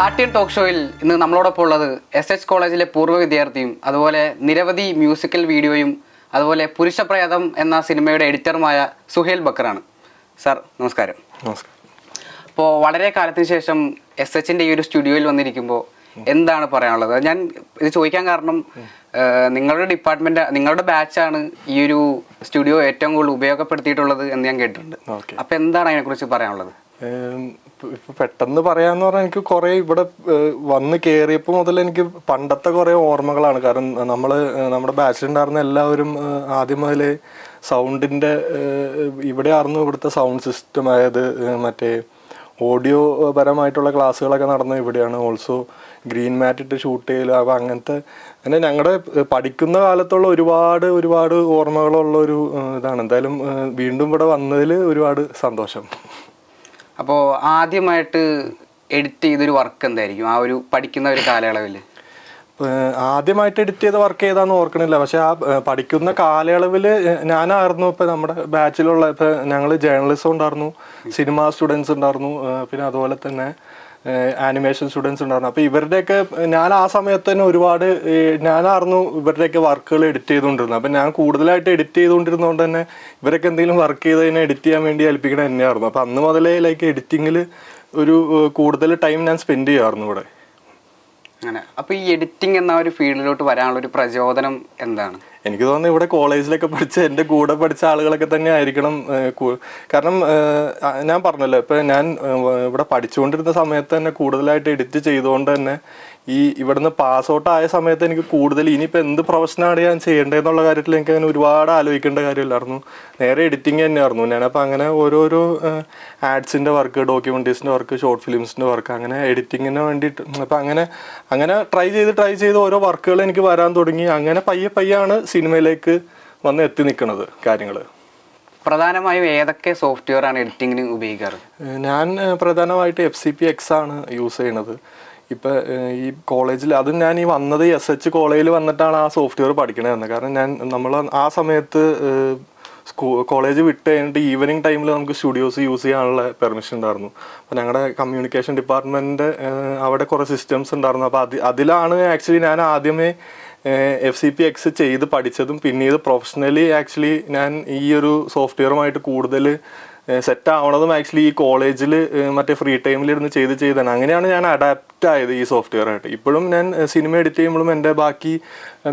പാർട്ടിയൻ talk ഷോയിൽ ഇന്ന് നമ്മളോടൊപ്പം ഉള്ളത് SH കോളേജിലെ പൂർവ്വ വിദ്യാർത്ഥിയും അതുപോലെ നിരവധി മ്യൂസിക്കൽ വീഡിയോയും അതുപോലെ പുരുഷപ്രേതം എന്ന സിനിമയുടെ എഡിറ്ററുമായ സുഹേൽ ബക്കറാണ്. സാർ നമസ്കാരം. നമസ്കാരം. അപ്പോൾ വളരെ കാലത്തിന് ശേഷം SHൻ്റെ ഈ ഒരു സ്റ്റുഡിയോയിൽ വന്നിരിക്കുമ്പോൾ എന്താണ് പറയാനുള്ളത്? ഞാൻ ഇത് ചോദിക്കാൻ കാരണം നിങ്ങളുടെ ഡിപ്പാർട്ട്മെന്റ്, നിങ്ങളുടെ ബാച്ചാണ് ഈ ഒരു സ്റ്റുഡിയോ ഏറ്റവും കൂടുതൽ ഉപയോഗപ്പെടുത്തിയിട്ടുള്ളത് എന്ന് ഞാൻ കേട്ടിട്ടുണ്ട്. അപ്പം എന്താണ് അതിനെക്കുറിച്ച് പറയാനുള്ളത്? ഇപ്പൊ പെട്ടെന്ന് പറയാന്ന് പറഞ്ഞാൽ എനിക്ക് കുറെ ഇവിടെ വന്ന് കയറിയപ്പോൾ മുതൽ എനിക്ക് പണ്ടത്തെ കുറെ ഓർമ്മകളാണ്. കാരണം നമ്മുടെ ബാച്ചിലുണ്ടായിരുന്ന എല്ലാവരും ആദ്യം മുതലേ സൗണ്ടിന്റെ ഇവിടെ ആയിരുന്നു ഇവിടുത്തെ സൗണ്ട് സിസ്റ്റം ആയത്. മറ്റേ ഓഡിയോ പരമായിട്ടുള്ള ക്ലാസ്സുകളൊക്കെ നടന്നത് ഇവിടെയാണ്. ഓൾസോ ഗ്രീൻ മാറ്റ് ഇട്ട് ഷൂട്ട് ചെയ്യൽ, അപ്പം അങ്ങനത്തെ അങ്ങനെ ഞങ്ങളുടെ പഠിക്കുന്ന കാലത്തുള്ള ഒരുപാട് ഓർമ്മകളുള്ള ഒരു ഇതാണ്. എന്തായാലും വീണ്ടും ഇവിടെ വന്നതിൽ ഒരുപാട് സന്തോഷം. അപ്പോൾ ആദ്യമായിട്ട് എഡിറ്റ് ചെയ്തൊരു വർക്ക് എന്തായിരിക്കും ആ ഒരു പഠിക്കുന്ന ഒരു കാലയളവിൽ? ആദ്യമായിട്ട് എഡിറ്റ് ചെയ്ത വർക്ക് ഏതാന്ന് ഓർക്കണില്ല. പക്ഷെ ആ പഠിക്കുന്ന കാലയളവിൽ ഞാനായിരുന്നു ഇപ്പം നമ്മുടെ ബാച്ചിലുള്ള ഇപ്പം ഞങ്ങൾ ജേർണലിസം ഉണ്ടായിരുന്നു, സിനിമ സ്റ്റുഡൻസ് ഉണ്ടായിരുന്നു, പിന്നെ അതുപോലെ തന്നെ ആനിമേഷൻ സ്റ്റുഡൻസ് ഉണ്ടായിരുന്നു. അപ്പോൾ ഇവരുടെയൊക്കെ ഞാൻ ആ സമയത്ത് തന്നെ ഞാനായിരുന്നു ഇവരുടെയൊക്കെ വർക്കുകൾ എഡിറ്റ് ചെയ്തുകൊണ്ടിരുന്നത്. അപ്പം ഞാൻ കൂടുതലായിട്ട് എഡിറ്റ് ചെയ്തുകൊണ്ടിരുന്നതുകൊണ്ട് തന്നെ ഇവരൊക്കെ എന്തെങ്കിലും വർക്ക് ചെയ്തതിനെ എഡിറ്റ് ചെയ്യാൻ വേണ്ടി ഏൽപ്പിക്കണ തന്നെയായിരുന്നു. അപ്പം അന്ന് മുതലേ എഡിറ്റിങ്ങിൽ ഒരു കൂടുതൽ ടൈം ഞാൻ സ്പെൻഡ് ചെയ്യാറുന്നു ഇവിടെ. അങ്ങനെ അപ്പോൾ ഈ എഡിറ്റിംഗ് എന്ന ഒരു ഫീൽഡിലോട്ട് വരാനുള്ള ഒരു പ്രചോദനം എന്താണ്? എനിക്ക് തോന്നുന്നു ഇവിടെ കോളേജിലൊക്കെ എൻ്റെ കൂടെ പഠിച്ച ആളുകളൊക്കെ തന്നെ ആയിരിക്കണം. കാരണം ഞാൻ പറഞ്ഞല്ലോ, ഇപ്പം ഞാൻ ഇവിടെ പഠിച്ചുകൊണ്ടിരുന്ന സമയത്ത് തന്നെ കൂടുതലായിട്ട് എഡിറ്റ് ചെയ്തുകൊണ്ട് തന്നെ ഇവിടുന്ന് പാസ് ഔട്ട് ആയ സമയത്ത് എനിക്ക് കൂടുതൽ ഇനിയിപ്പോൾ എന്ത് പ്രൊഫഷനാണ് ഞാൻ ചെയ്യേണ്ടതെന്നുള്ള കാര്യത്തിൽ എനിക്ക് അങ്ങനെ ഒരുപാട് ആലോചിക്കേണ്ട കാര്യമില്ലായിരുന്നു. നേരെ എഡിറ്റിംഗ് തന്നെയായിരുന്നു ഞാനപ്പോൾ. അങ്ങനെ ഓരോരോ ആഡ്സിൻ്റെ വർക്ക്, ഡോക്യുമെൻ്ററീസിൻ്റെ വർക്ക്, ഷോർട്ട് ഫിലിംസിൻ്റെ വർക്ക്, അങ്ങനെ എഡിറ്റിങ്ങിന് വേണ്ടിയിട്ട് അപ്പം അങ്ങനെ ട്രൈ ചെയ്ത് ഓരോ വർക്കുകൾ എനിക്ക് വരാൻ തുടങ്ങി. അങ്ങനെ പയ്യാണ് സിനിമയിലേക്ക് വന്ന് എത്തി നിൽക്കുന്നത് കാര്യങ്ങൾ. പ്രധാനമായും ഏതൊക്കെ സോഫ്റ്റ്വെയർ ആണ് എഡിറ്റിങ്ങിന് ഉപയോഗിക്കാറ്? ഞാൻ പ്രധാനമായിട്ട് FCPX ആണ് യൂസ് ചെയ്യണത്. ഇപ്പം ഈ കോളേജിൽ അതും ഞാൻ വന്നത് SH കോളേജിൽ വന്നിട്ടാണ് ആ സോഫ്റ്റ്വെയർ പഠിക്കണതെന്ന്. കാരണം നമ്മൾ ആ സമയത്ത് കോളേജ് വിട്ട് കഴിഞ്ഞിട്ട് ഈവനിങ് ടൈമിൽ നമുക്ക് സ്റ്റുഡിയോസ് യൂസ് ചെയ്യാനുള്ള പെർമിഷൻ ഉണ്ടായിരുന്നു. അപ്പോൾ ഞങ്ങളുടെ കമ്മ്യൂണിക്കേഷൻ ഡിപ്പാർട്ട്മെൻറ്റ് അവിടെ കുറേ സിസ്റ്റംസ് ഉണ്ടായിരുന്നു. അപ്പോൾ അതിലാണ് ആക്ച്വലി ഞാൻ ആദ്യമേ FCPX ചെയ്ത് പഠിച്ചതും പിന്നീട് പ്രൊഫഷണലി ആക്ച്വലി ഞാൻ ഈ ഒരു സോഫ്റ്റ്വെയറുമായിട്ട് കൂടുതൽ സെറ്റ് ആവണതും ആക്ച്വലി ഈ കോളേജിൽ മറ്റേ ഫ്രീ ടൈമിലിരുന്ന് ചെയ്താണ്. അങ്ങനെയാണ് ഞാൻ അഡാപ്റ്റ് ആയത് ഈ സോഫ്റ്റ്വെയർ ആയിട്ട്. ഇപ്പോഴും ഞാൻ സിനിമ എഡിറ്റ് ചെയ്യുമ്പോഴും എൻ്റെ ബാക്കി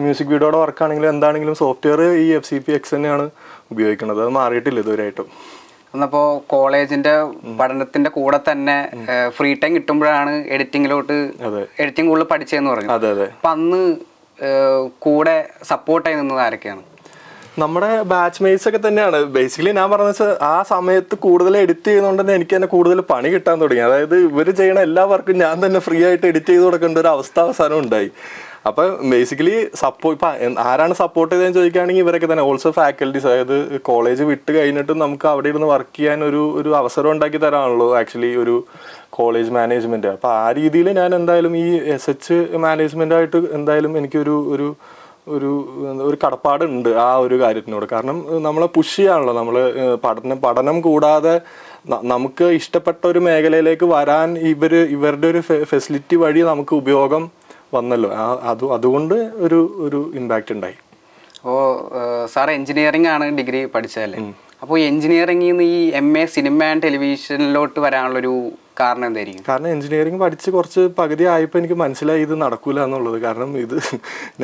മ്യൂസിക് വീഡിയോയുടെ വർക്കാണെങ്കിലും എന്താണെങ്കിലും സോഫ്റ്റ്വെയർ ഈ FCPX തന്നെയാണ് ഉപയോഗിക്കുന്നത്. അത് മാറിയിട്ടില്ല ഇതുവരെയായിട്ടും. എന്നപ്പോൾ കോളേജിന്റെ പഠനത്തിന്റെ കൂടെ തന്നെ ഫ്രീ ടൈം കിട്ടുമ്പോഴാണ് എഡിറ്റിംഗ് കൂടുതൽ പഠിച്ചതെന്ന് പറഞ്ഞു. അതെ. അപ്പം അന്ന് കൂടെ സപ്പോർട്ടായി നിന്നത് ആരൊക്കെയാണ്? നമ്മുടെ ബാച്ച് മേറ്റ്സ് ഒക്കെ തന്നെയാണ്. ബേസിക്കലി ഞാൻ പറഞ്ഞ വെച്ചാൽ ആ സമയത്ത് കൂടുതൽ എഡിറ്റ് ചെയ്യുന്നതുകൊണ്ട് തന്നെ എനിക്ക് തന്നെ കൂടുതൽ പണി കിട്ടാൻ തുടങ്ങി. അതായത് ഇവർ ചെയ്യണ എല്ലാ വർക്കും ഞാൻ തന്നെ ഫ്രീ ആയിട്ട് എഡിറ്റ് ചെയ്ത് കൊടുക്കേണ്ട ഒരു അവസാനം ഉണ്ടായി. അപ്പം ബേസിക്കലി ഇപ്പം ആരാണ് സപ്പോർട്ട് ചെയ്തതെന്ന് ചോദിക്കുകയാണെങ്കിൽ ഇവരൊക്കെ തന്നെ. ഓൾസോ ഫാക്കൽറ്റീസ്, അതായത് കോളേജ് വിട്ട് കഴിഞ്ഞിട്ടും നമുക്ക് അവിടെ ഇരുന്ന് വർക്ക് ചെയ്യാൻ ഒരു അവസരം ഉണ്ടാക്കി തരാണല്ലോ ആക്ച്വലി ഒരു കോളേജ് മാനേജ്മെൻറ്റ്. അപ്പോൾ ആ രീതിയിൽ ഞാൻ എന്തായാലും ഈ SH മാനേജ്മെൻറ്റായിട്ട് എന്തായാലും എനിക്കൊരു ഒരു കടപ്പാടുണ്ട് ആ ഒരു കാര്യത്തിനോട്. കാരണം നമ്മളെ പുഷ് ചെയ്യാണല്ലോ, നമ്മൾ പഠനം കൂടാതെ നമുക്ക് ഇഷ്ടപ്പെട്ട ഒരു മേഖലയിലേക്ക് വരാൻ ഇവരുടെ ഒരു ഫെസിലിറ്റി വഴി നമുക്ക് ഉപയോഗം വന്നല്ലോ. അതുകൊണ്ട് ഒരു ഇമ്പാക്റ്റ് ഉണ്ടായി. അപ്പോൾ സാർ എഞ്ചിനീയറിംഗ് ആണ് ഡിഗ്രി പഠിച്ചതല്ലേ? അപ്പോൾ എഞ്ചിനീയറിംഗിൽ നിന്ന് ഈ MA സിനിമ ആൻഡ് ടെലിവിഷനിലോട്ട് വരാനുള്ളൊരു കാരണം എന്തായിരിക്കും? കാരണം എഞ്ചിനീയറിംഗ് പഠിച്ച് കുറച്ച് പകുതി ആയപ്പോൾ എനിക്ക് മനസ്സിലായി ഇത് നടക്കൂല എന്നുള്ളത്. കാരണം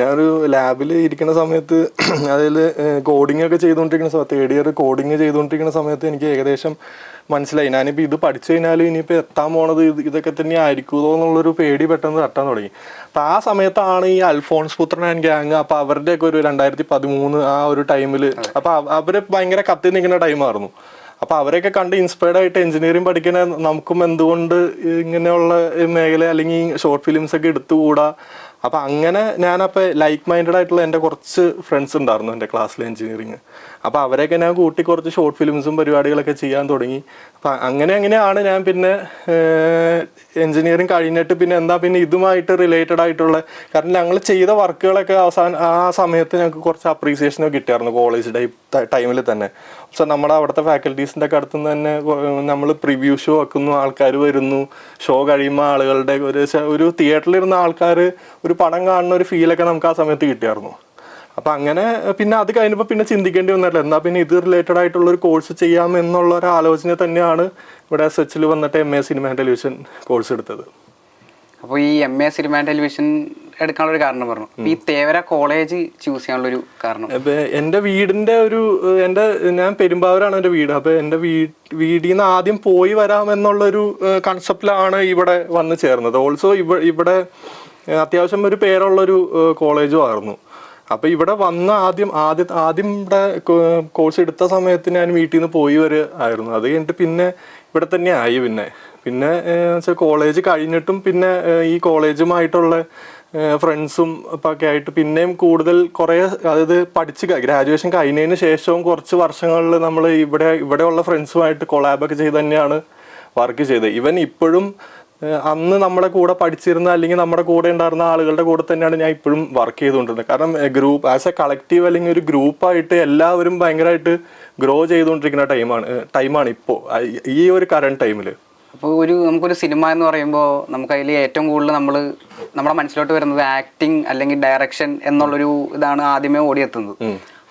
ഞാനൊരു ലാബിൽ ഇരിക്കുന്ന സമയത്ത് അതിൽ കോഡിംഗ് ഒക്കെ ചെയ്തുകൊണ്ടിരിക്കുന്ന സമയത്ത്, തേർഡ് ഇയർ കോഡിങ് ചെയ്തുകൊണ്ടിരിക്കുന്ന സമയത്ത് എനിക്ക് ഏകദേശം മനസ്സിലായി ഞാനിപ്പോൾ ഇത് പഠിച്ചു കഴിഞ്ഞാലും ഇനിയിപ്പോൾ എത്താൻ പോണത് ഇതൊക്കെ തന്നെ ആയിരിക്കുമോ എന്നുള്ളൊരു പേടി പെട്ടെന്ന് തട്ടാൻ തുടങ്ങി. അപ്പം ആ സമയത്താണ് ഈ അൽഫോൺസ് പുത്രൻ ആൻഡ് ഗ്യാങ്, അപ്പോൾ അവരുടെയൊക്കെ ഒരു 2013 ആ ഒരു ടൈമിൽ, അപ്പോൾ അവർ ഭയങ്കര കത്തി നിൽക്കുന്ന ടൈമായിരുന്നു. അപ്പോൾ അവരെയൊക്കെ കണ്ട് ഇൻസ്പയർഡ് ആയിട്ട് എഞ്ചിനീയറിംഗ് പഠിക്കുന്ന നമുക്കും എന്തുകൊണ്ട് ഇങ്ങനെയുള്ള മേഖല അല്ലെങ്കിൽ ഷോർട്ട് ഫിലിംസ് ഒക്കെ എടുത്തുകൂടാ, അപ്പം അങ്ങനെ ഞാനപ്പോൾ ലൈക്ക് മൈൻഡഡ് ആയിട്ടുള്ള എൻ്റെ കുറച്ച് ഫ്രണ്ട്സ് ഉണ്ടായിരുന്നു എൻ്റെ ക്ലാസ്സിൽ എഞ്ചിനീയറിങ്. അപ്പോൾ അവരെയൊക്കെ ഞാൻ കൂട്ടി കുറച്ച് ഷോർട്ട് ഫിലിംസും പരിപാടികളൊക്കെ ചെയ്യാൻ തുടങ്ങി. അപ്പം അങ്ങനെയാണ് ഞാൻ പിന്നെ എഞ്ചിനീയറിങ് കഴിഞ്ഞിട്ട് പിന്നെ ഇതുമായിട്ട് റിലേറ്റഡ് ആയിട്ടുള്ള, കാരണം ഞങ്ങൾ ചെയ്ത വർക്കുകളൊക്കെ ആ സമയത്ത് ഞങ്ങൾക്ക് കുറച്ച് അപ്രീസിയേഷനൊക്കെ കിട്ടിയായിരുന്നു കോളേജ് ടൈമിൽ തന്നെ. പക്ഷെ നമ്മുടെ അവിടുത്തെ ഫാക്കൽറ്റീസിൻ്റെ ഒക്കെ അടുത്ത് നിന്ന് തന്നെ നമ്മൾ പ്രിവ്യൂ ഷോ വെക്കുന്നു, ആൾക്കാർ വരുന്നു, ഷോ കഴിയുമ്പോൾ ആളുകളുടെ ഒരു തിയേറ്ററിലിരുന്ന ആൾക്കാർ ഒരു പടം കാണുന്ന ഒരു ഫീലൊക്കെ നമുക്ക് ആ സമയത്ത് കിട്ടിയായിരുന്നു. അപ്പം അങ്ങനെ പിന്നെ അത് കഴിഞ്ഞപ്പോൾ പിന്നെ ചിന്തിക്കേണ്ടി വന്നില്ല, എന്നാൽ പിന്നെ ഇത് റിലേറ്റഡ് ആയിട്ടുള്ള ഒരു കോഴ്സ് ചെയ്യാം എന്നുള്ള ഒരു ആലോചന തന്നെയാണ് ഇവിടെ SH വന്നിട്ട് MA cinema and television course എടുത്തത്. അപ്പോൾ ഈ MA സിനിമ ആൻഡ് ടെലിവിഷൻ എടുക്കാനുള്ള ഒരു കാരണം പറഞ്ഞു, ഈ തേവര കോളേജ് ചൂസ് ചെയ്യാനുള്ളൊരു കാരണം? എൻ്റെ വീടിൻ്റെ ഞാൻ പെരുമ്പാവൂരാണ് എൻ്റെ വീട്. അപ്പോൾ എൻ്റെ വീടിൽ നിന്ന് ആദ്യം പോയി വരാമെന്നുള്ളൊരു കൺസെപ്റ്റിലാണ് ഇവിടെ വന്ന് ചേർന്നത്. ഓൾസോ ഇവിടെ അത്യാവശ്യം ഒരു പേരുള്ളൊരു കോളേജും ആയിരുന്നു. അപ്പോൾ ഇവിടെ വന്ന് ആദ്യം ഇവിടെ കോഴ്സ് എടുത്ത സമയത്ത് ഞാൻ വീട്ടിൽ നിന്ന് പോയി ആയിരുന്നു. അത് കഴിഞ്ഞിട്ട് പിന്നെ ഇവിടെ തന്നെ ആയി. പിന്നെ വെച്ചാൽ കോളേജ് കഴിഞ്ഞിട്ടും പിന്നെ ഈ കോളേജുമായിട്ടുള്ള ഫ്രണ്ട്സും ഒക്കെ ആയിട്ട് പിന്നെയും കൂടുതൽ കുറേ, അതായത് ഗ്രാജുവേഷൻ കഴിഞ്ഞതിന് ശേഷവും കുറച്ച് വർഷങ്ങളിൽ നമ്മൾ ഇവിടെയുള്ള ഫ്രണ്ട്സുമായിട്ട് കൊളാബൊക്കെ ചെയ്ത് തന്നെയാണ് വർക്ക് ചെയ്തത്. ഈവൻ ഇപ്പോഴും അന്ന് നമ്മുടെ കൂടെ പഠിച്ചിരുന്ന അല്ലെങ്കിൽ നമ്മുടെ കൂടെ ഉണ്ടായിരുന്ന ആളുകളുടെ കൂടെ തന്നെയാണ് ഞാൻ ഇപ്പോഴും വർക്ക് ചെയ്തുകൊണ്ടിരുന്നത്. കാരണം ആസ് എ കളക്റ്റീവ് അല്ലെങ്കിൽ ഒരു ഗ്രൂപ്പായിട്ട് എല്ലാവരും ഭയങ്കരമായിട്ട് ഗ്രോ ചെയ്തുകൊണ്ടിരിക്കുന്ന ടൈമാണ് ഇപ്പോൾ ഈ ഒരു കറണ്ട് ടൈമിൽ. അപ്പോൾ നമുക്കൊരു സിനിമ എന്ന് പറയുമ്പോൾ നമുക്ക് അതിൽ ഏറ്റവും കൂടുതൽ നമ്മുടെ മനസ്സിലോട്ട് വരുന്നത് ആക്ടിങ് അല്ലെങ്കിൽ ഡയറക്ഷൻ എന്നുള്ളൊരു ഇതാണ് ആദ്യമേ ഓടിയെത്തുന്നത്.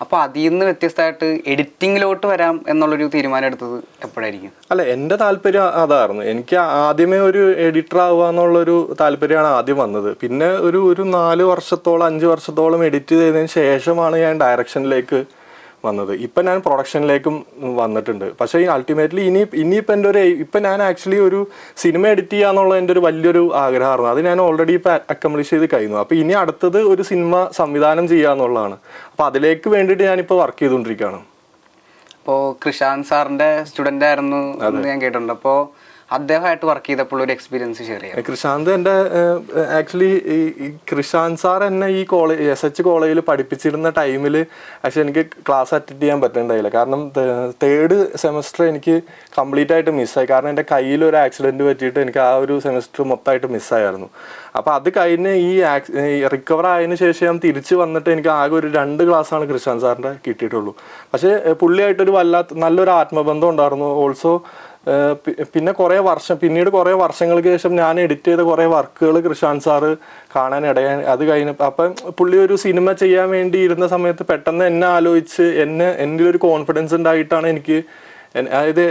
അപ്പോൾ അതിൽ നിന്ന് വ്യത്യസ്തമായിട്ട് എഡിറ്റിങ്ങിലോട്ട് വരാം എന്നുള്ളൊരു തീരുമാനം എടുത്തത് എപ്പോഴായിരിക്കും? അല്ല, എൻ്റെ താല്പര്യം അതായിരുന്നു. എനിക്ക് ആദ്യമേ ഒരു എഡിറ്റർ ആവുക എന്നുള്ളൊരു താല്പര്യമാണ് ആദ്യം വന്നത്. പിന്നെ ഒരു 4 വർഷത്തോളം 5 വർഷത്തോളം എഡിറ്റ് ചെയ്തതിന് ശേഷമാണ് ഞാൻ ഡയറക്ഷനിലേക്ക് വന്നത്. ഇപ്പം ഞാൻ പ്രൊഡക്ഷനിലേക്കും വന്നിട്ടുണ്ട്. പക്ഷേ അൾട്ടിമേറ്റ്ലി ഇപ്പം ഞാൻ ആക്ച്വലി ഒരു സിനിമ എഡിറ്റ് ചെയ്യുക എന്നുള്ള എൻ്റെ ഒരു വലിയൊരു ആഗ്രഹമായിരുന്നു. അത് ഞാൻ ഓൾറെഡി ഇപ്പം അക്കംപ്ലിഷ് ചെയ്ത് കഴിഞ്ഞു. അപ്പോൾ ഇനി അടുത്തത് ഒരു സിനിമ സംവിധാനം ചെയ്യുക എന്നുള്ളതാണ്. അപ്പോൾ അതിലേക്ക് വേണ്ടിയിട്ട് ഞാനിപ്പോൾ വർക്ക് ചെയ്തുകൊണ്ടിരിക്കുകയാണ്. അപ്പോൾ കൃഷാന്ത് സാറിൻ്റെ സ്റ്റുഡൻ്റ് ആയിരുന്നു എന്ന് ഞാൻ കേട്ടിട്ടുണ്ട്. അപ്പോൾ അദ്ദേഹമായിട്ട് വർക്ക് ചെയ്തപ്പോൾ ഒരു എക്സ്പീരിയൻസ് ഷെയർ ചെയ്യാം. കൃഷാന്ത് എൻ്റെ ആക്ച്വലി കൃഷാന്ത് സാർ എന്നെ ഈ SH കോളേജിൽ പഠിപ്പിച്ചിരുന്ന ടൈമിൽ ആക്ച്വലി എനിക്ക് ക്ലാസ് അറ്റൻഡ് ചെയ്യാൻ പറ്റുന്നുണ്ടായില്ല. കാരണം 3rd സെമസ്റ്റർ എനിക്ക് കംപ്ലീറ്റ് ആയിട്ട് മിസ്സായി. കാരണം എൻ്റെ കയ്യിൽ ഒരു ആക്സിഡൻറ്റ് പറ്റിയിട്ട് എനിക്ക് ആ ഒരു സെമസ്റ്റർ മൊത്തമായിട്ട് മിസ്സായിരുന്നു. അപ്പോൾ അത് കഴിഞ്ഞ് ഈ റിക്കവർ ആയതിനു ശേഷം ഞാൻ തിരിച്ച് വന്നിട്ട് എനിക്ക് ആകെ ഒരു 2 ക്ലാസ്സാണ് കൃഷാന്ത് സാറിൻ്റെ കിട്ടിയിട്ടുള്ളൂ. പക്ഷേ പുള്ളിയായിട്ടൊരു നല്ലൊരു ആത്മബന്ധം ഉണ്ടായിരുന്നു. ഓൾസോ പിന്നീട് കുറേ വർഷങ്ങൾക്ക് ശേഷം ഞാൻ എഡിറ്റ് ചെയ്ത കുറേ വർക്കുകൾ കൃഷാന്ത് സാറ് കാണാനിടയായി. അത് കഴിഞ്ഞപ്പോൾ അപ്പം പുള്ളി ഒരു സിനിമ ചെയ്യാൻ വേണ്ടി ഇരുന്ന സമയത്ത് പെട്ടെന്ന് എന്നെ ആലോചിച്ച് എൻ്റെ ഒരു കോൺഫിഡൻസ് ഉണ്ടായിട്ടാണ് എനിക്ക് അതായത്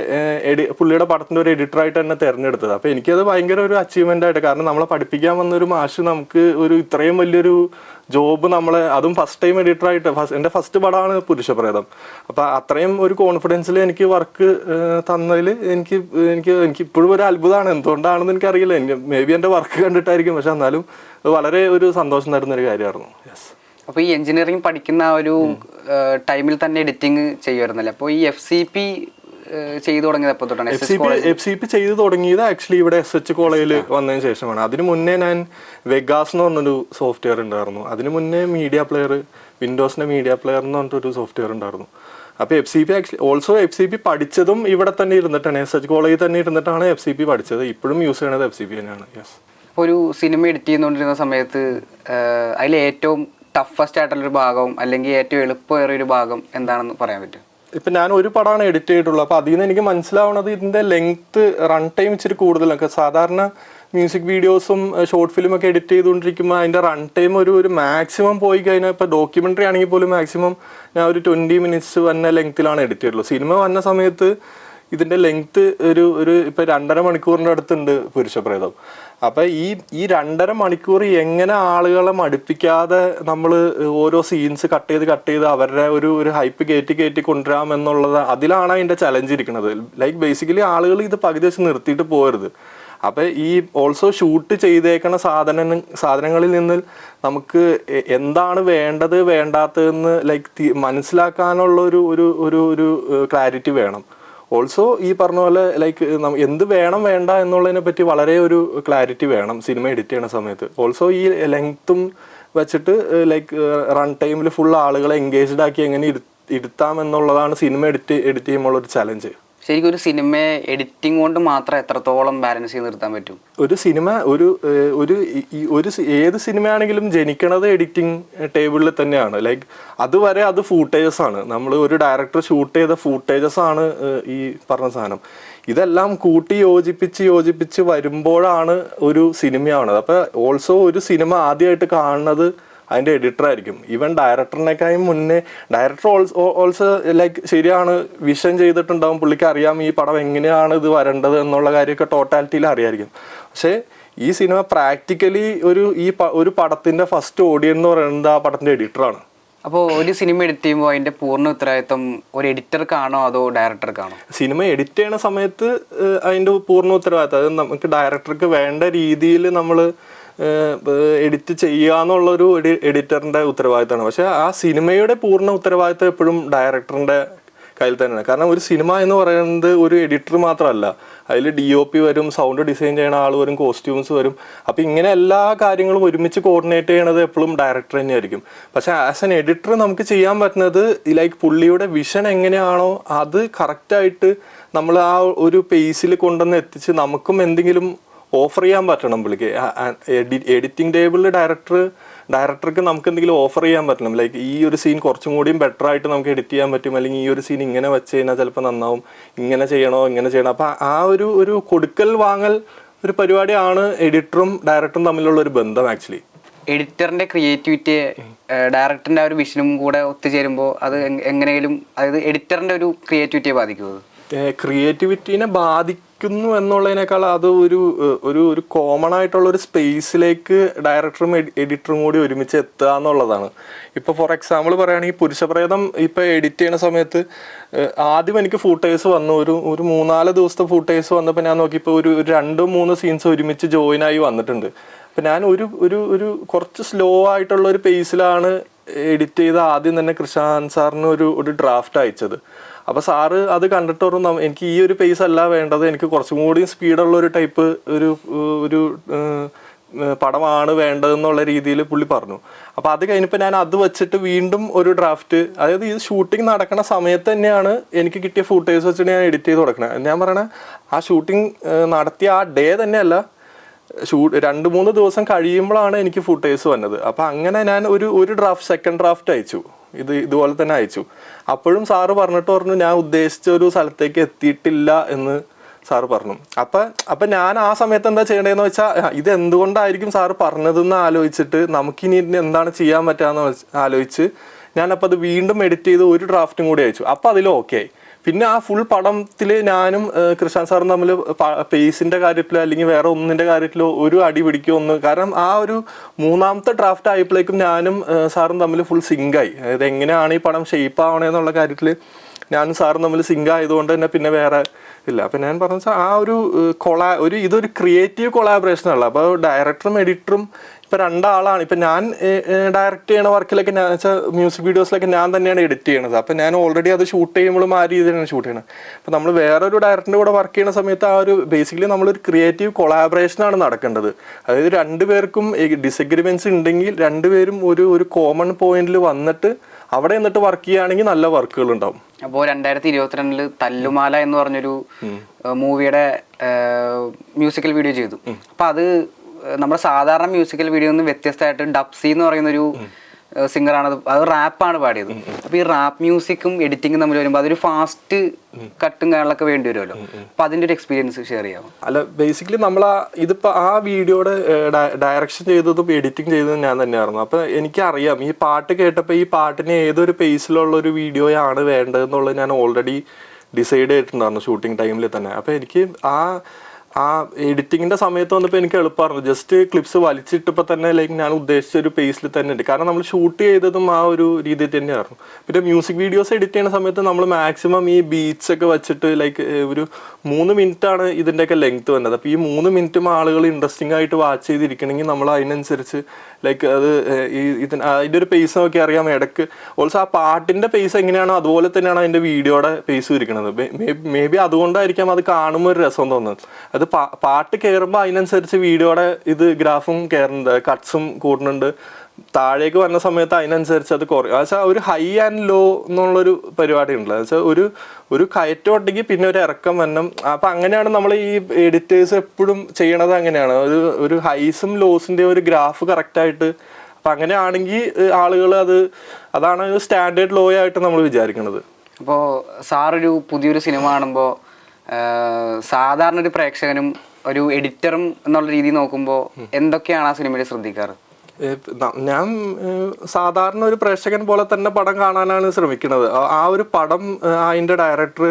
പുള്ളിയുടെ പടത്തിൻ്റെ ഒരു എഡിറ്ററായിട്ട് എന്നെ തിരഞ്ഞെടുത്തത്. അപ്പോൾ എനിക്കത് ഭയങ്കര ഒരു അച്ചീവ്മെൻ്റ് ആയിട്ട്, കാരണം നമ്മളെ പഠിപ്പിക്കാൻ വന്നൊരു മാഷ് നമുക്ക് ഒരു ഇത്രയും വലിയൊരു ജോബ് അതും ഫസ്റ്റ് ടൈം എഡിറ്ററായിട്ട് എൻ്റെ ഫസ്റ്റ് പടമാണ് പുരുഷപ്രേതം. അപ്പോൾ അത്രയും ഒരു കോൺഫിഡൻസിൽ എനിക്ക് വർക്ക് തന്നതിൽ എനിക്ക് ഇപ്പോഴും ഒരു അത്ഭുതമാണ്. എന്തുകൊണ്ടാണെന്ന് എനിക്കറിയില്ല. മേ ബി എൻ്റെ വർക്ക് കണ്ടിട്ടായിരിക്കും. പക്ഷെ എന്നാലും വളരെ ഒരു സന്തോഷം തരുന്നൊരു കാര്യമായിരുന്നു. യെസ്. അപ്പോൾ ഈ എഞ്ചിനീയറിംഗ് പഠിക്കുന്ന ഒരു ടൈമിൽ തന്നെ എഡിറ്റിംഗ് ചെയ്യുമായിരുന്നല്ലേ? അപ്പോൾ ഈ FCP ചെയ്തു തുടങ്ങിയത് എപ്പോൾ തൊട്ടാണ്? FCP ചെയ്തു തുടങ്ങിയത് ആക്ച്വലി ഇവിടെ SH കോളേജിൽ വന്നതിന് ശേഷമാണ്. അതിന് മുന്നേ ഞാൻ വെഗാസ് എന്ന് പറഞ്ഞൊരു സോഫ്റ്റ്വെയർ ഉണ്ടായിരുന്നു. അതിന് മുന്നേ മീഡിയ പ്ലെയർ, വിൻഡോസിൻ്റെ മീഡിയ പ്ലെയർ എന്ന് പറഞ്ഞിട്ടൊരു സോഫ്റ്റ്വെയർ ഉണ്ടായിരുന്നു. അപ്പോൾ FCP പഠിച്ചതും ഇവിടെ തന്നെ ഇരുന്നിട്ടാണ്, SH കോളേജിൽ തന്നെ ഇരുന്നിട്ടാണ് FCP പഠിച്ചത്. ഇപ്പോഴും യൂസ് ചെയ്യണത് FCP തന്നെയാണ്. യെസ്. അപ്പോൾ ഒരു സിനിമ എഡിറ്റ് ചെയ്തുകൊണ്ടിരുന്ന സമയത്ത് അതിൽ ഏറ്റവും ടഫസ്റ്റ് ആയിട്ടുള്ളൊരു ഭാഗവും അല്ലെങ്കിൽ ഏറ്റവും എളുപ്പമേറിയൊരു ഭാഗം എന്താണെന്ന് പറയാൻ പറ്റും? ഇപ്പം ഞാൻ ഒരു പടമാണ് എഡിറ്റ് ചെയ്തിട്ടുള്ളൂ. അപ്പോൾ അതിൽ നിന്ന് എനിക്ക് മനസ്സിലാവുന്നത് ഇതിൻ്റെ ലെങ്ത്ത്, റൺ ടൈം ഇച്ചിരി കൂടുതലൊക്കെ. സാധാരണ മ്യൂസിക് വീഡിയോസും ഷോർട്ട് ഫിലിമൊക്കെ എഡിറ്റ് ചെയ്തുകൊണ്ടിരിക്കുമ്പോൾ അതിൻ്റെ റൺ ടൈം ഒരു മാക്സിമം പോയി കഴിഞ്ഞാൽ, ഇപ്പോൾ ഡോക്യുമെൻ്ററി ആണെങ്കിൽ പോലും മാക്സിമം ഞാൻ ഒരു 20 മിനിറ്റ്സ് വന്ന ലെങ്ത്തിലാണ് എഡിറ്റ് ചെയ്തിട്ടുള്ളൂ. സിനിമ വന്ന സമയത്ത് ഇതിൻ്റെ ലെങ്ത്ത് ഇപ്പോൾ 2.5 മണിക്കൂറിൻ്റെ അടുത്തുണ്ട് പുരുഷപ്രേതം. അപ്പം ഈ 2.5 മണിക്കൂർ എങ്ങനെ ആളുകളെ മടുപ്പിക്കാതെ നമ്മൾ ഓരോ സീൻസ് കട്ട് ചെയ്ത് അവരുടെ ഒരു ഹൈപ്പ് കയറ്റി കൊണ്ടുവരാം എന്നുള്ളത്, അതിലാണ് അതിൻ്റെ ചലഞ്ച് ഇരിക്കുന്നത്. ലൈക്ക് ബേസിക്കലി ആളുകൾ ഇത് പകുതി വെച്ച് നിർത്തിയിട്ട് പോകരുത്. അപ്പം ഈ ഓൾസോ ഷൂട്ട് ചെയ്തേക്കണ സാധനങ്ങളിൽ നിന്ന് നമുക്ക് എന്താണ് വേണ്ടത് വേണ്ടാത്തതെന്ന് ലൈക്ക് മനസ്സിലാക്കാനുള്ള ഒരു ക്ലാരിറ്റി വേണം. ഓൾസോ ഈ പറഞ്ഞ പോലെ ലൈക്ക് എന്ത് വേണം വേണ്ട എന്നുള്ളതിനെ പറ്റി വളരെ ഒരു ക്ലാരിറ്റി വേണം സിനിമ എഡിറ്റ് ചെയ്യുന്ന സമയത്ത്. ഓൾസോ ഈ ലെങ്ത്തും വെച്ചിട്ട് ലൈക്ക് റൺ ടൈമിൽ ഫുൾ ആളുകളെ എൻഗേജ്ഡ് ആക്കി എങ്ങനെ ഇരുത്താം എന്നുള്ളതാണ് സിനിമ എഡിറ്റ് ചെയ്യുമ്പോൾ ഒരു ചലഞ്ച്. ശരിക്കും ഒരു സിനിമയെ എഡിറ്റിംഗ് കൊണ്ട് മാത്രം എത്രത്തോളം ബാലൻസ് ചെയ്ത് നിർത്താൻ പറ്റും? ഒരു സിനിമ ഏത് സിനിമയാണെങ്കിലും ജനിക്കണത് എഡിറ്റിംഗ് ടേബിളിൽ തന്നെയാണ്. ലൈക്ക് അതുവരെ അത് ഫൂട്ടേജസ് ആണ്, നമ്മൾ ഒരു ഡയറക്ടർ ഷൂട്ട് ചെയ്ത ഫൂട്ടേജസ് ആണ് ഈ പറഞ്ഞ സാധനം. ഇതെല്ലാം കൂട്ടി യോജിപ്പിച്ച് വരുമ്പോഴാണ് ഒരു സിനിമയാവണത്. അപ്പോൾ ഓൾസോ ഒരു സിനിമ ആദ്യമായിട്ട് കാണുന്നത് അതിൻ്റെ എഡിറ്റർ ആയിരിക്കും. ഈവൻ ഡയറക്ടറിനേക്കാളും മുന്നേ ഡയറക്ടർ ഓൾസോ ലൈക്ക് ശരിയാണ് വിഷൻ ചെയ്തിട്ടുണ്ടാവും, പുള്ളിക്ക് അറിയാം ഈ പടം എങ്ങനെയാണ് ഇത് വരേണ്ടത് എന്നുള്ള കാര്യമൊക്കെ ടോട്ടാലിറ്റിയിൽ അറിയായിരിക്കും. പക്ഷേ ഈ സിനിമ പ്രാക്ടിക്കലി ഒരു പടത്തിൻ്റെ ഫസ്റ്റ് ഓഡിയൻ എന്ന് പറയുന്നത് ആ പടത്തിൻ്റെ എഡിറ്ററാണ്. അപ്പോൾ ഒരു സിനിമ എഡിറ്റ് ചെയ്യുമ്പോൾ അതിൻ്റെ പൂർണ്ണ ഉത്തരവാദിത്വം ഒരു എഡിറ്റർക്കാണോ അതോ ഡയറക്ടർക്കാണോ? സിനിമ എഡിറ്റ് ചെയ്യണ സമയത്ത് അതിൻ്റെ പൂർണ്ണ ഉത്തരവാദിത്വം അത് നമുക്ക് ഡയറക്ടർക്ക് വേണ്ട രീതിയിൽ നമ്മൾ എഡിറ്റ് ചെയ്യുക എന്നുള്ളൊരു എഡിറ്ററിൻ്റെ ഉത്തരവാദിത്തമാണ്. പക്ഷെ ആ സിനിമയുടെ പൂർണ്ണ ഉത്തരവാദിത്തം എപ്പോഴും ഡയറക്ടറിൻ്റെ കയ്യിൽ തന്നെയാണ്. കാരണം ഒരു സിനിമ എന്ന് പറയുന്നത് ഒരു എഡിറ്റർ മാത്രമല്ല, അതിൽ DOP വരും, സൗണ്ട് ഡിസൈൻ ചെയ്യണ ആൾ വരും, കോസ്റ്റ്യൂംസ് വരും. അപ്പോൾ ഇങ്ങനെ എല്ലാ കാര്യങ്ങളും ഒരുമിച്ച് കോർഡിനേറ്റ് ചെയ്യണത് എപ്പോഴും ഡയറക്ടർ തന്നെയായിരിക്കും. പക്ഷേ ആസ് എൻ എഡിറ്റർ നമുക്ക് ചെയ്യാൻ പറ്റുന്നത് ലൈക്ക് പുള്ളിയുടെ വിഷൻ എങ്ങനെയാണോ അത് കറക്റ്റായിട്ട് നമ്മൾ ആ ഒരു പേസിൽ കൊണ്ടുവന്ന് എത്തിച്ച് നമുക്കും എന്തെങ്കിലും ഓഫർ ചെയ്യാൻ പറ്റണം പുള്ളിക്ക്. എഡിറ്റിംഗ് ടേബിളിൽ ഡയറക്ടർക്ക് നമുക്ക് എന്തെങ്കിലും ഓഫർ ചെയ്യാൻ പറ്റണം. ലൈക്ക് ഈ ഒരു സീൻ കുറച്ചും കൂടിയും ബെറ്റർ ആയിട്ട് നമുക്ക് എഡിറ്റ് ചെയ്യാൻ പറ്റും, അല്ലെങ്കിൽ ഈ ഒരു സീൻ ഇങ്ങനെ വെച്ച് കഴിഞ്ഞാൽ ചിലപ്പോൾ നന്നാവും, ഇങ്ങനെ ചെയ്യണം. അപ്പം ആ ഒരു കൊടുക്കൽ വാങ്ങൽ ഒരു പരിപാടിയാണ് എഡിറ്ററും ഡയറക്ടറും തമ്മിലുള്ള ഒരു ബന്ധം. ആക്ച്വലി എഡിറ്ററിന്റെ ക്രിയേറ്റിവിറ്റിയെ ഡയറക്ടറിന്റെ ആ ഒരു വിഷനും കൂടെ ഒത്തുചേരുമ്പോൾ അത് എങ്ങനെയും, അതായത് എഡിറ്ററിന്റെ ഒരു ക്രിയേറ്റിവിറ്റിയെ ബാധിക്കുമോ? ക്രിയേറ്റിവിറ്റീനെ ബാധിക്കുന്നു എന്നുള്ളതിനേക്കാൾ അത് ഒരു കോമൺ ആയിട്ടുള്ള ഒരു സ്പേസിലേക്ക് ഡയറക്ടറും എഡിറ്ററും കൂടി ഒരുമിച്ച് എത്തുക എന്നുള്ളതാണ്. ഇപ്പോൾ ഫോർ എക്സാമ്പിൾ പറയുകയാണെങ്കിൽ പുരുഷപ്രേതം ഇപ്പോൾ എഡിറ്റ് ചെയ്യുന്ന സമയത്ത് ആദ്യം എനിക്ക് ഫൂട്ടേഴ്സ് വന്നു, ഒരു 3-4 ദിവസത്തെ ഫൂട്ടേഴ്സ് വന്നപ്പോൾ ഞാൻ നോക്കിയപ്പോൾ ഒരു 2-3 സീൻസ് ഒരുമിച്ച് ജോയിൻ ആയി വന്നിട്ടുണ്ട്. അപ്പം ഞാൻ ഒരു കുറച്ച് സ്ലോ ആയിട്ടുള്ള ഒരു പേസിലാണ് എഡിറ്റ് ചെയ്ത് ആദ്യം തന്നെ കൃഷാന്ത് സാറിന് ഒരു ഡ്രാഫ്റ്റ് അയച്ചത്. അപ്പോൾ സാറ് അത് കണ്ടിട്ട് പറഞ്ഞു എനിക്ക് ഈ ഒരു പേസ് അല്ല വേണ്ടത്, എനിക്ക് കുറച്ചും കൂടി സ്പീഡുള്ള ഒരു ടൈപ്പ് ഒരു പടമാണ് വേണ്ടതെന്നുള്ള രീതിയിൽ പുള്ളി പറഞ്ഞു. അപ്പോൾ അത് കഴിഞ്ഞപ്പോൾ ഞാൻ അത് വെച്ചിട്ട് വീണ്ടും ഒരു ഡ്രാഫ്റ്റ്, അതായത് ഈ ഷൂട്ടിംഗ് നടക്കുന്ന സമയത്ത് തന്നെയാണ് എനിക്ക് കിട്ടിയ ഫൂട്ടേഴ്സ് വെച്ചിട്ട് ഞാൻ എഡിറ്റ് ചെയ്ത് കൊടുക്കണത്. ഞാൻ പറയണേ ആ ഷൂട്ടിംഗ് നടത്തിയ ആ ഡേ തന്നെയല്ല, 2-3 ദിവസം കഴിയുമ്പോഴാണ് എനിക്ക് ഫൂട്ടേഴ്സ് വന്നത്. അപ്പം അങ്ങനെ ഞാൻ ഒരു സെക്കൻഡ് ഡ്രാഫ്റ്റ് അയച്ചു, ഇതുപോലെ തന്നെ അയച്ചു. അപ്പോഴും സാറ് പറഞ്ഞു ഞാൻ ഉദ്ദേശിച്ച ഒരു സ്ഥലത്തേക്ക് എത്തിയിട്ടില്ല എന്ന് സാറ് പറഞ്ഞു. അപ്പം ഞാൻ ആ സമയത്ത് എന്താ ചെയ്യേണ്ടതെന്ന് വെച്ചാൽ ഇത് എന്തുകൊണ്ടായിരിക്കും സാറ് പറഞ്ഞതെന്ന് ആലോചിച്ചിട്ട് നമുക്കിനി എന്താണ് ചെയ്യാൻ പറ്റുകയെന്ന് ആലോചിച്ച് ഞാനപ്പോൾ അത് വീണ്ടും എഡിറ്റ് ചെയ്ത് ഒരു ഡ്രാഫ്റ്റും കൂടി അയച്ചു. അപ്പം അതിൽ ഓക്കെ. പിന്നെ ആ ഫുൾ പടത്തിൽ ഞാനും കൃഷ്ണൻ സാറും തമ്മിൽ പേസിൻ്റെ കാര്യത്തിലോ അല്ലെങ്കിൽ വേറെ ഒന്നിൻ്റെ കാര്യത്തിലോ ഒരു അടി പിടിക്കോ കാരണം ആ ഒരു 3ാമത്തെ ഡ്രാഫ്റ്റ് ആയപ്പോഴേക്കും ഞാനും സാറും തമ്മിൽ ഫുൾ സിങ്കായി. അതായത് എങ്ങനെയാണ് ഈ പടം ഷേപ്പ് ആവണേന്നുള്ള കാര്യത്തിൽ ഞാനും സാറും തമ്മിൽ സിങ്ക് ആയതുകൊണ്ട് തന്നെ പിന്നെ വേറെ ഇല്ല. അപ്പം ഞാൻ പറഞ്ഞ വെച്ചാൽ ആ ഇതൊരു ക്രിയേറ്റീവ് കൊളാബറേഷനാണല്ലോ. അപ്പോൾ ഡയറക്ടറും എഡിറ്ററും ഇപ്പം 2 ആളാണ്. ഇപ്പം ഞാൻ ഡയറക്റ്റ് ചെയ്യണ വർക്കിലൊക്കെ ഞാൻ വെച്ചാൽ മ്യൂസിക് വീഡിയോസിലൊക്കെ ഞാൻ തന്നെയാണ് എഡിറ്റ് ചെയ്യണത്. അപ്പം ഞാൻ ഓൾറെഡി അത് ഷൂട്ട് ചെയ്യുമ്പോഴും ആ രീതിയിലാണ് ഷൂട്ട് ചെയ്യണത്. അപ്പം നമ്മൾ വേറൊരു ഡയറക്ടറിൻ്റെ കൂടെ വർക്ക് ചെയ്യുന്ന സമയത്ത് ആ ഒരു ബേസിക്കലി നമ്മളൊരു ക്രിയേറ്റീവ് കൊളാബറേഷനാണ് നടക്കേണ്ടത്. അതായത് 2 പേർക്കും ഡിസഗ്രിമെൻറ്റ്സ് ഉണ്ടെങ്കിൽ 2 പേരും ഒരു കോമൺ പോയിന്റിൽ വന്നിട്ട് അവിടെ എന്നിട്ട് വർക്ക് ചെയ്യുകയാണെങ്കിൽ നല്ല വർക്കുകൾ ഉണ്ടാവും. അപ്പോൾ 2022 തല്ലുമാല എന്ന് പറഞ്ഞൊരു മൂവിയുടെ മ്യൂസിക്കൽ വീഡിയോ ചെയ്തു. അപ്പം അത് നമ്മുടെ സാധാരണ മ്യൂസിക്കൽ വീഡിയോ നിന്ന് വ്യത്യസ്തമായിട്ട് ഡബ്സി എന്ന് പറയുന്നൊരു സിംഗറാണ്, അത് റാപ്പാണ് പാടിയത്. അപ്പോൾ ഈ റാപ്പ് മ്യൂസിക്കും എഡിറ്റിങ്ങും തമ്മിൽ വരുമ്പോൾ അതൊരു ഫാസ്റ്റ് കട്ടും കാര്യങ്ങളൊക്കെ വേണ്ടി വരുമല്ലോ. അപ്പോൾ അതിൻ്റെ ഒരു എക്സ്പീരിയൻസ് ഷെയർ ചെയ്യാമോ? അല്ല, ബേസിക്കലി നമ്മൾ ഇതിപ്പോൾ ആ വീഡിയോയുടെ ഡയറക്ഷൻ ചെയ്തതും എഡിറ്റിംഗ് ചെയ്തതും ഞാൻ തന്നെയായിരുന്നു. അപ്പോൾ എനിക്കറിയാം ഈ പാട്ട് കേട്ടപ്പോൾ ഈ പാട്ടിന് ഏതൊരു പേസിലുള്ള ഒരു വീഡിയോയാണ് വേണ്ടതെന്നുള്ളത് ഞാൻ ഓൾറെഡി ഡിസൈഡ് ചെയ്തിട്ടുണ്ടായിരുന്നു ഷൂട്ടിംഗ് ടൈമിൽ തന്നെ. അപ്പോൾ എനിക്ക് ആ എഡിറ്റിങ്ങിന്റെ സമയത്ത് വന്നപ്പോൾ എനിക്ക് എളുപ്പമായിരുന്നു. ജസ്റ്റ് ക്ലിപ്സ് വലിച്ചിട്ടപ്പോൾ തന്നെ ലൈക്ക് ഞാൻ ഉദ്ദേശിച്ച ഒരു പേസിൽ തന്നെ ഉണ്ട്. കാരണം നമ്മൾ ഷൂട്ട് ചെയ്തതും ആ ഒരു രീതിയിൽ തന്നെയായിരുന്നു. പിന്നെ മ്യൂസിക് വീഡിയോസ് എഡിറ്റ് ചെയ്യുന്ന സമയത്ത് നമ്മൾ മാക്സിമം ഈ ബീറ്റ്സ് ഒക്കെ വെച്ചിട്ട് ലൈക്ക് ഒരു 3 മിനിറ്റാണ് ഇതിൻ്റെയൊക്കെ ലെങ്ത് വന്നത്. അപ്പോൾ ഈ 3 മിനിറ്റും ആളുകൾ ഇൻട്രസ്റ്റിംഗ് ആയിട്ട് വാച്ച് ചെയ്തിരിക്കണമെങ്കിൽ നമ്മൾ അതിനനുസരിച്ച് ലൈക്ക് അത് അതിൻ്റെ ഒരു പേസ് നോക്കി അറിയാം. ഇടയ്ക്ക് ഓൾസോ ആ പാട്ടിൻ്റെ പേസ് എങ്ങനെയാണോ അതുപോലെ തന്നെയാണ് അതിൻ്റെ വീഡിയോയുടെ പേസ് ഇരിക്കുന്നത്. മേ ബി അതുകൊണ്ടായിരിക്കാം അത് കാണുമ്പോൾ ഒരു രസം തോന്നുന്നത്. അത് പാട്ട് കയറുമ്പോൾ അതിനനുസരിച്ച് വീഡിയോയുടെ ഇത് ഗ്രാഫും കയറുന്നുണ്ട്, കട്ട്സും കൂടുന്നുണ്ട്. താഴേക്ക് വരുന്ന സമയത്ത് അതിനനുസരിച്ച് അത് കുറയും. എന്നുവെച്ചാൽ ഒരു ഹൈ ആൻഡ് ലോ എന്നുള്ളൊരു പരിപാടി ഉണ്ടല്ലോ. എന്നുവെച്ചാൽ ഒരു കയറ്റം ഉണ്ടെങ്കിൽ പിന്നെ ഒരു ഇറക്കം വരണം. അപ്പം അങ്ങനെയാണ് നമ്മൾ ഈ എഡിറ്റേഴ്സ് എപ്പോഴും ചെയ്യണത്. അങ്ങനെയാണ് ഒരു ഹൈസും ലോസിൻ്റെ ഒരു ഗ്രാഫ് കറക്റ്റായിട്ട്. അപ്പം അങ്ങനെയാണെങ്കിൽ ആളുകൾ അതാണ് ഒരു സ്റ്റാൻഡേർഡ് ലോ ആയിട്ട് നമ്മൾ വിചാരിക്കുന്നത്. അപ്പോൾ സാറൊരു പുതിയൊരു സിനിമ കാണുമ്പോൾ സാധാരണ ഒരു പ്രേക്ഷകനും ഒരു എഡിറ്ററും എന്നുള്ള രീതി നോക്കുമ്പോൾ എന്തൊക്കെയാണ് ആ സിനിമയിൽ ശ്രദ്ധിക്കാറ്? ഞാൻ സാധാരണ ഒരു പ്രേക്ഷകൻ പോലെ തന്നെ പടം കാണാനാണ് ശ്രമിക്കുന്നത്. ആ ഒരു പടം അതിൻ്റെ ഡയറക്ടർ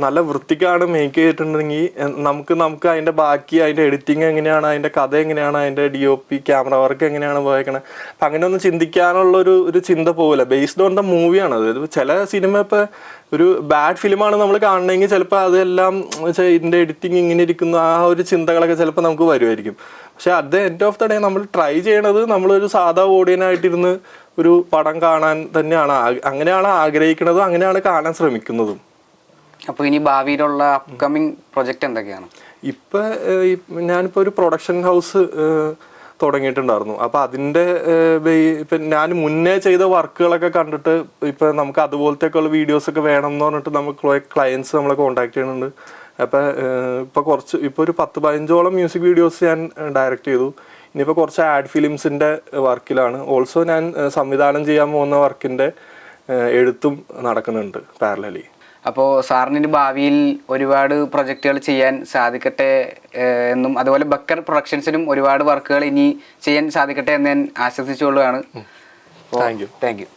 നല്ല വൃത്തിക്കാണ് മേക്ക് ചെയ്തിട്ടുണ്ടെങ്കിൽ നമുക്ക് അതിൻ്റെ ബാക്കി അതിൻ്റെ എഡിറ്റിങ് എങ്ങനെയാണ്, അതിൻ്റെ കഥ എങ്ങനെയാണ്, അതിൻ്റെ DOP ക്യാമറ വർക്ക് എങ്ങനെയാണ് പോയേക്കണത്, അപ്പം അങ്ങനെ ഒന്നും ചിന്തിക്കാനുള്ളൊരു ചിന്ത പോകില്ല. ബേസ്ഡ് ഓൺ ദ മൂവിയാണ് അത്. ചില സിനിമ ഇപ്പോൾ ഒരു ബാഡ് ഫിലിമാണ് നമ്മൾ കാണണമെങ്കിൽ ചിലപ്പോൾ അതെല്ലാം ഇതിൻ്റെ എഡിറ്റിങ് ഇങ്ങനെ ഇരിക്കുന്നു ആ ഒരു ചിന്തകളൊക്കെ ചിലപ്പോൾ നമുക്ക് വരുമായിരിക്കും. പക്ഷെ at the end of the day നമ്മൾ ട്രൈ ചെയ്യണത് നമ്മളൊരു സാധാ ഓഡിയനായിട്ടിരുന്ന് ഒരു പടം കാണാൻ തന്നെയാണ്. അങ്ങനെയാണ് ആഗ്രഹിക്കുന്നതും അങ്ങനെയാണ് കാണാൻ ശ്രമിക്കുന്നതും. അപ്പോൾ ഇനി ഭാവിയിലുള്ള അപ്കമിങ് പ്രൊജക്റ്റ് എന്തൊക്കെയാണ്? ഞാനിപ്പോൾ ഒരു പ്രൊഡക്ഷൻ ഹൗസ് തുടങ്ങിയിട്ടുണ്ടായിരുന്നു. അപ്പോൾ അതിൻ്റെ ഇപ്പം ഞാൻ മുന്നേ ചെയ്ത വർക്കുകളൊക്കെ കണ്ടിട്ട് ഇപ്പം നമുക്ക് അതുപോലത്തേക്കുള്ള വീഡിയോസൊക്കെ വേണം എന്ന് പറഞ്ഞിട്ട് നമുക്ക് ക്ലയൻസ് നമ്മളെ കോൺടാക്ട് ചെയ്യുന്നുണ്ട്. അപ്പോൾ ഇപ്പോൾ ഒരു 10-15ഓളം മ്യൂസിക് വീഡിയോസ് ഞാൻ ഡയറക്റ്റ് ചെയ്തു. ഇനിയിപ്പോൾ കുറച്ച് ആഡ് ഫിലിംസിൻ്റെ വർക്കിലാണ്. ഓൾസോ ഞാൻ സംവിധാനം ചെയ്യാൻ പോകുന്ന വർക്കിൻ്റെ എഴുത്തും നടക്കുന്നുണ്ട് പാരലലി. അപ്പോൾ സാറിന് ഭാവിയിൽ ഒരുപാട് പ്രൊജക്റ്റുകൾ ചെയ്യാൻ സാധിക്കട്ടെ എന്നും അതുപോലെ ബക്കർ പ്രൊഡക്ഷൻസിനും ഒരുപാട് വർക്കുകൾ ഇനി ചെയ്യാൻ സാധിക്കട്ടെ എന്ന് ഞാൻ ആശംസിച്ചുകൊള്ളുകയാണ്. Thank you. Thank U.